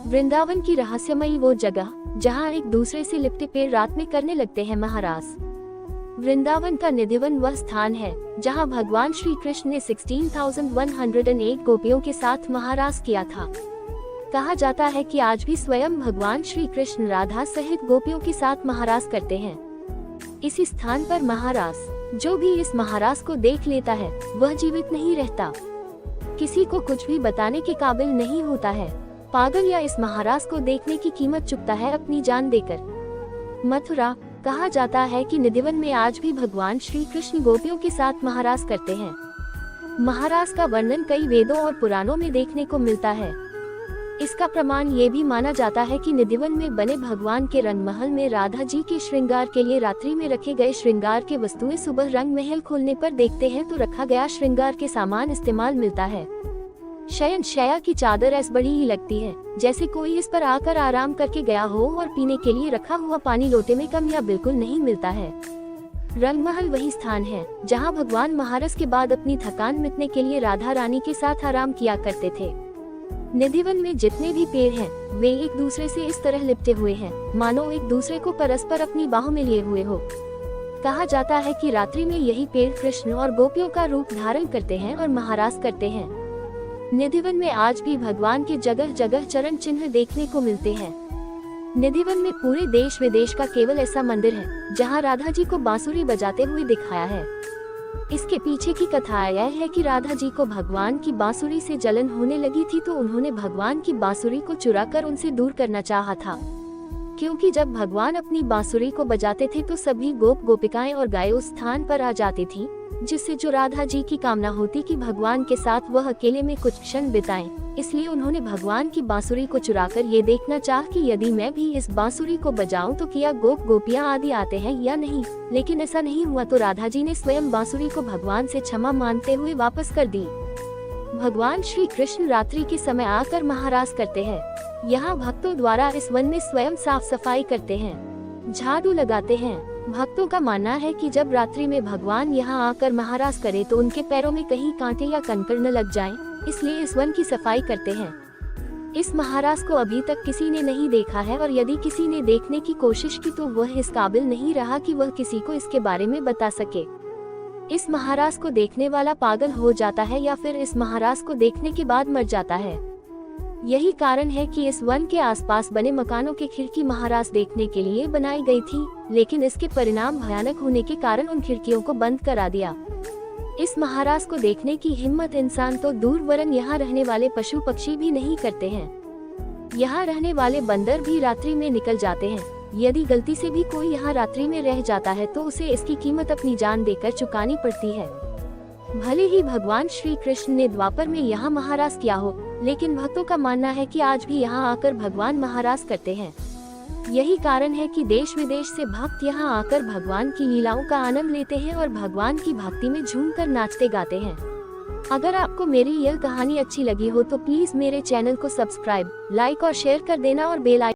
वृंदावन की रहस्यमयी वो जगह जहाँ एक दूसरे से लिपटे पेड़ रात में करने लगते हैं महारास। वृंदावन का निधिवन वह स्थान है जहाँ भगवान श्री कृष्ण ने 16,108 गोपियों के साथ महारास किया था। कहा जाता है कि आज भी स्वयं भगवान श्री कृष्ण राधा सहित गोपियों के साथ महारास करते हैं। इसी स्थान पर महारास, जो भी इस महारास को देख लेता है वह जीवित नहीं रहता, किसी को कुछ भी बताने के काबिल नहीं होता है। पागल या इस महारास को देखने की कीमत चुकता है अपनी जान देकर। मथुरा, कहा जाता है कि निधिवन में आज भी भगवान श्री कृष्ण गोपियों के साथ महारास करते हैं। महारास का वर्णन कई वेदों और पुराणों में देखने को मिलता है। इसका प्रमाण ये भी माना जाता है कि निधिवन में बने भगवान के रंग महल में राधा जी के श्रृंगार के लिए रात्रि में रखे गए श्रृंगार के वस्तुएं सुबह रंग महल खोलने पर देखते हैं तो रखा गया श्रृंगार के सामान इस्तेमाल मिलता है। शयन शैया की चादर ऐसी बड़ी ही लगती है जैसे कोई इस पर आकर आराम करके गया हो, और पीने के लिए रखा हुआ पानी लोटे में कम या बिल्कुल नहीं मिलता है। रंगमहल वही स्थान है जहां भगवान महारस के बाद अपनी थकान मिटने के लिए राधा रानी के साथ आराम किया करते थे। निधिवन में जितने भी पेड़ हैं वे एक दूसरे से इस तरह लिपटे हुए हैं मानो एक दूसरे को परस्पर अपनी बाहों में लिए हुए हो। कहा जाता है कि रात्रि में यही पेड़ कृष्ण और गोपियों का रूप धारण करते हैं और महारास करते हैं। निधिवन में आज भी भगवान के जगह जगह चरण चिन्ह देखने को मिलते हैं। निधिवन में पूरे देश विदेश का केवल ऐसा मंदिर है जहां राधा जी को बांसुरी बजाते हुए दिखाया है। इसके पीछे की कथा यह है कि राधा जी को भगवान की बांसुरी से जलन होने लगी थी तो उन्होंने भगवान की बांसुरी को चुराकर उनसे दूर करना चाहा था, क्योंकि जब भगवान अपनी बांसुरी को बजाते थे तो सभी गोप गोपिकाएं और गायें उस स्थान पर आ जाती थी, जिससे जो राधा जी की कामना होती कि भगवान के साथ वह अकेले में कुछ क्षण बिताएं। इसलिए उन्होंने भगवान की बांसुरी को चुराकर ये देखना चाहा कि यदि मैं भी इस बांसुरी को बजाऊं तो क्या गोप गोपियां आदि आते हैं या नहीं। लेकिन ऐसा नहीं हुआ तो राधा जी ने स्वयं बांसुरी को भगवान से क्षमा मांगते हुए वापस कर दी। भगवान श्री कृष्ण रात्रि के समय आकर महारास करते हैं। यहाँ भक्तों द्वारा इस वन में स्वयं साफ सफाई करते हैं, झाड़ू लगाते हैं। भक्तों का मानना है कि जब रात्रि में भगवान यहाँ आकर महारास करे तो उनके पैरों में कहीं कांटे या कंकड़ न लग जाएं, इसलिए इस वन की सफाई करते हैं। इस महारास को अभी तक किसी ने नहीं देखा है और यदि किसी ने देखने की कोशिश की तो वह इस काबिल नहीं रहा कि वह किसी को इसके बारे में बता सके। इस महारास को देखने वाला पागल हो जाता है या फिर इस महारास को देखने के बाद मर जाता है। यही कारण है कि इस वन के आसपास बने मकानों के खिड़की महारास देखने के लिए बनाई गई थी, लेकिन इसके परिणाम भयानक होने के कारण उन खिड़कियों को बंद करा दिया। इस महारास को देखने की हिम्मत इंसान तो दूर वरन यहाँ रहने वाले पशु पक्षी भी नहीं करते हैं। यहाँ रहने वाले बंदर भी रात्रि में निकल जाते हैं। यदि गलती से भी कोई यहाँ रात्रि में रह जाता है तो उसे इसकी कीमत अपनी जान देकर चुकानी पड़ती है। भले ही भगवान श्री कृष्ण ने द्वापर में यहाँ महारास किया हो, लेकिन भक्तों का मानना है कि आज भी यहाँ आकर भगवान महारास करते हैं। यही कारण है कि देश विदेश से भक्त यहाँ आकर भगवान की लीलाओं का आनंद लेते हैं और भगवान की भक्ति में झूमकर नाचते गाते हैं। अगर आपको मेरी यह कहानी अच्छी लगी हो तो प्लीज मेरे चैनल को सब्सक्राइब, लाइक और शेयर कर देना और बेल आइकन